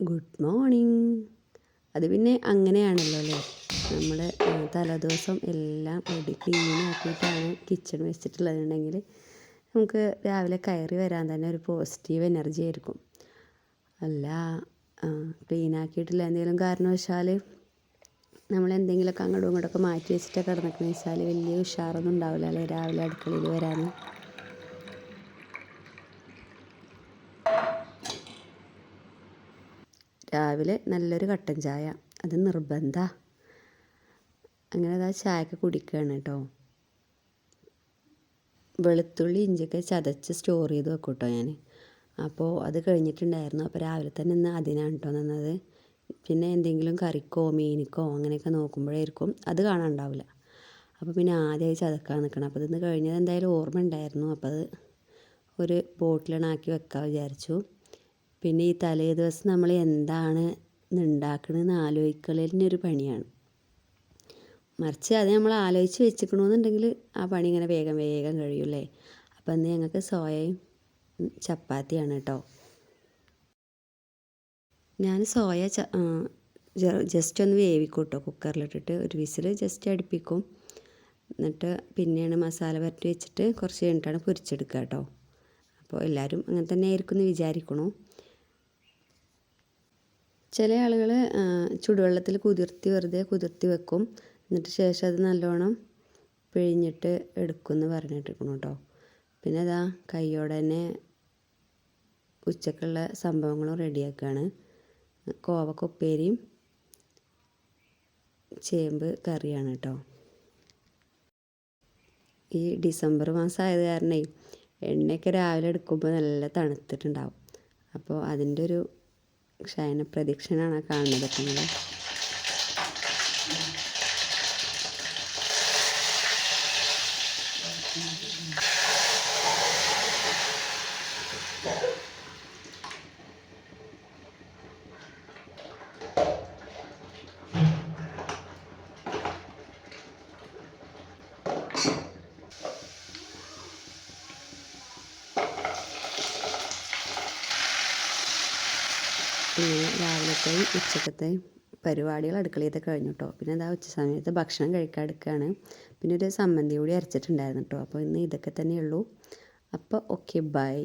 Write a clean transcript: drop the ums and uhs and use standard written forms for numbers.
Good morning. അത് പിന്നെ അങ്ങനെയാണല്ലോ അല്ലേ, നമ്മൾ തലേദിവസം എല്ലാം റെഡി ക്ലീനാക്കിയിട്ടാണ് കിച്ചൺ വെച്ചിട്ടുള്ളതെന്നുണ്ടെങ്കിൽ നമുക്ക് രാവിലെ കയറി വരാൻ തന്നെ ഒരു പോസിറ്റീവ് എനർജി ആയിരിക്കും. അല്ല ക്ലീനാക്കിയിട്ടില്ല എന്തെങ്കിലും കാരണവശാൽ നമ്മളെന്തെങ്കിലുമൊക്കെ അങ്ങോട്ടും ഇങ്ങോട്ടൊക്കെ മാറ്റി വെച്ചിട്ടൊക്കെ കിടന്നിട്ടെന്ന് വെച്ചാൽ വലിയ ഉഷാറൊന്നും ഉണ്ടാവില്ല അല്ലേ രാവിലെ അടുക്കളയിൽ വരാൻ. രാവിലെ നല്ലൊരു കട്ടൻ ചായ അത് നിർബന്ധമാണ്. അങ്ങനെ അതാ ചായയൊക്കെ കുടിക്കുകയാണ് കേട്ടോ. വെളുത്തുള്ളി ഇഞ്ചിയൊക്കെ ചതച്ച് സ്റ്റോർ ചെയ്ത് വെക്കും കേട്ടോ ഞാൻ. അപ്പോൾ അത് കഴിഞ്ഞിട്ടുണ്ടായിരുന്നു. അപ്പോൾ രാവിലെ തന്നെ ഇന്ന് അതിനാണ് കേട്ടോ നിന്നത്. പിന്നെ എന്തെങ്കിലും കറിക്കോ മീനിക്കോ അങ്ങനെയൊക്കെ നോക്കുമ്പോഴായിരിക്കും അത് കാണാനുണ്ടാവില്ല. അപ്പോൾ പിന്നെ ആദ്യമായി ചതക്കാൻ നിൽക്കണം. അപ്പോൾ ഇതൊന്ന് കഴിഞ്ഞത് എന്തായാലും ഓർമ്മ ഉണ്ടായിരുന്നു. അപ്പോൾ അത് ഒരു ബോട്ടിലിനാക്കി വെക്കാൻ വിചാരിച്ചു. പിന്നെ ഈ തലേ ദിവസം നമ്മൾ എന്താണ് ഉണ്ടാക്കണമെന്ന് ആലോചിക്കലിനൊരു പണിയാണ്. മറിച്ച് അത് നമ്മൾ ആലോചിച്ച് വെച്ചിക്കണമെന്നുണ്ടെങ്കിൽ ആ പണി ഇങ്ങനെ വേഗം വേഗം കഴിയൂല്ലേ. അപ്പോൾ ഇന്ന് ഞങ്ങൾക്ക് സോയയും ചപ്പാത്തിയാണ് കേട്ടോ. ഞാൻ സോയ ജസ്റ്റ് ഒന്ന് വേവിക്കും കേട്ടോ, കുക്കറിലിട്ടിട്ട് ഒരു വിസിൽ ജസ്റ്റ് അടുപ്പിക്കും. എന്നിട്ട് പിന്നെയാണ് മസാല പുരട്ടി വെച്ചിട്ട് കുറച്ച് കഴിഞ്ഞിട്ടാണ് പൊരിച്ചെടുക്കുക കേട്ടോ. അപ്പോൾ എല്ലാവരും അങ്ങനെ തന്നെ ആയിരിക്കും എന്ന് വിചാരിക്കണു. ചില ആളുകൾ ചുടുവെള്ളത്തിൽ വെറുതെ കുതിർത്തി വെക്കും. എന്നിട്ട് ശേഷം അത് നല്ലോണം പിഴിഞ്ഞിട്ട് എടുക്കുമെന്ന് പറഞ്ഞിട്ടിരിക്കണം കേട്ടോ. പിന്നെ അതാ കൈയോടെ തന്നെ ഉച്ചക്കുള്ള സംഭവങ്ങളും റെഡിയാക്കുകയാണ്. കോവക്ക ഉപ്പേരിയും ചേമ്പ് കറിയാണ് കേട്ടോ. ഈ ഡിസംബർ മാസം ആയത് കാരണേ എണ്ണയൊക്കെ രാവിലെ എടുക്കുമ്പോൾ നല്ല തണുത്തിട്ടുണ്ടാവും. അപ്പോൾ അതിൻ്റെ ഒരു ക്ഷയന പ്രദക്ഷിണമാണ് കാണുന്നത് നിങ്ങൾ. പിന്നെ രാവിലത്തെയും ഉച്ചക്കത്തെയും പരിപാടികൾ അടുക്കളയിൽ കഴിഞ്ഞു കേട്ടോ. പിന്നെ എന്താ ഉച്ച സമയത്ത് ഭക്ഷണം കഴിക്കാൻ എടുക്കുകയാണ്. പിന്നെ ഒരു സമ്മന്തി കൂടി അരച്ചിട്ടുണ്ടായിരുന്നു കേട്ടോ. അപ്പോൾ ഇന്ന് ഇതൊക്കെ തന്നെയുള്ളൂ. അപ്പോൾ ഓക്കെ, ബൈ.